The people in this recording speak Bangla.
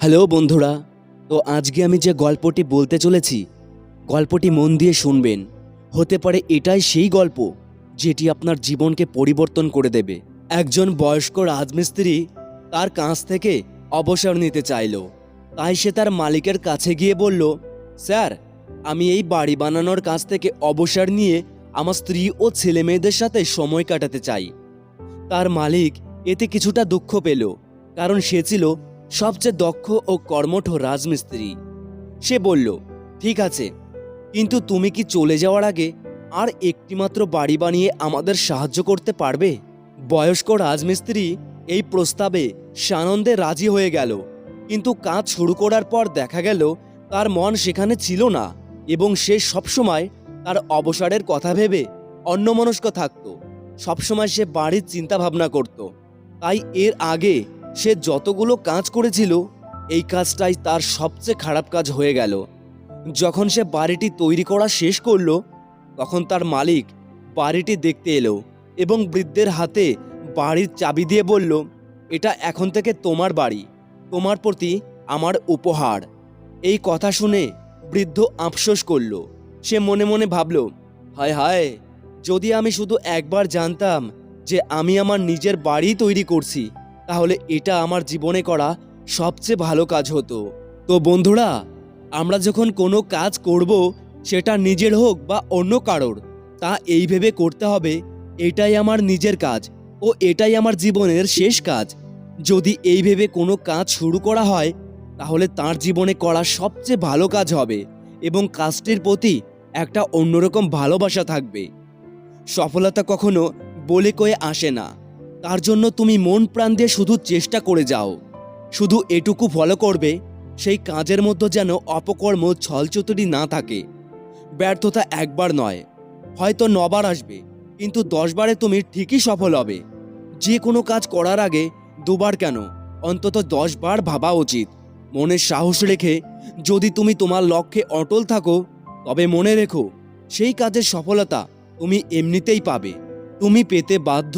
হ্যালো বন্ধুরা। তো আজকে আমি যে গল্পটি বলতে চলেছি, গল্পটি মন দিয়ে শুনবেন। হতে পারে এটাই সেই গল্প যেটি আপনার জীবনকে পরিবর্তন করে দেবে। একজন বয়স্ক রাজমিস্ত্রি তার কাজ থেকে অবসর নিতে চাইল। তাই সে তার মালিকের কাছে গিয়ে বলল, স্যার, আমি এই বাড়ি বানানোর কাজ থেকে অবসর নিয়ে আমার স্ত্রী ও ছেলে মেয়েদের সাথে সময় কাটাতে চাই। তার মালিক এতে কিছুটা দুঃখ পেল, কারণ সে ছিল সবচেয়ে দক্ষ ও কর্মঠ রাজমিস্ত্রি। সে বলল, ঠিক আছে, কিন্তু তুমি কি চলে যাওয়ার আগে আর একটিমাত্র বাড়ি বানিয়ে আমাদের সাহায্য করতে পারবে? বয়স্ক রাজমিস্ত্রি এই প্রস্তাবে সানন্দে রাজি হয়ে গেল, কিন্তু কাজ শুরু করার পর দেখা গেল তার মন সেখানে ছিল না এবং সে সবসময় তার অবসরের কথা ভেবে অন্যমনস্ক থাকত। সবসময় সে বাড়ির চিন্তা ভাবনা করত। তাই এর আগে সে যতগুলো কাজ করেছিল, এই কাজটাই তার সবচেয়ে খারাপ কাজ হয়ে গেল। যখন সে বাড়িটি তৈরি করা শেষ করলো, তখন তার মালিক বাড়িটি দেখতে এলো এবং বৃদ্ধের হাতে বাড়ির চাবি দিয়ে বলল, এটা এখন থেকে তোমার বাড়ি, তোমার প্রতি আমার উপহার। এই কথা শুনে বৃদ্ধ আফসোস করল। সে মনে মনে ভাবল, হায় হায়, যদি আমি শুধু একবার জানতাম যে আমি আমার নিজের বাড়ি তৈরি করছি, তাহলে এটা আমার জীবনে করা সবচেয়ে ভালো কাজ হতো। তো বন্ধুরা, আমরা যখন কোনো কাজ করব, সেটা নিজের হোক বা অন্য কারোর, তা এই ভেবে করতে হবে এটাই আমার নিজের কাজ ও এটাই আমার জীবনের শেষ কাজ। যদি এই ভেবে কোনো কাজ শুরু করা হয়, তাহলে তার জীবনে করা সবচেয়ে ভালো কাজ হবে এবং কাজটির প্রতি একটা অন্যরকম ভালোবাসা থাকবে। সফলতা কখনো বলে কয়ে আসে না, তার জন্য তুমি মন প্রাণ দিয়ে শুধু চেষ্টা করে যাও। শুধু এটুকু ফলো করবে, সেই কাজের মধ্যে যেন অপকর্ম ছলচতুরি না থাকে। ব্যর্থতা একবার নয়, হয়তো 9বার আসবে, কিন্তু 10বারে তুমি ঠিকই সফল হবে। যে কোনো কাজ করার আগে 2বার কেন, অন্তত 10বার ভাবা উচিত। মনে সাহস রেখে যদি তুমি তোমার লক্ষ্যে অটল থাকো, তবে মনে রেখো, সেই কাজের সফলতা তুমি এমনিতেই পাবে। তুমি পেতে বাধ্য।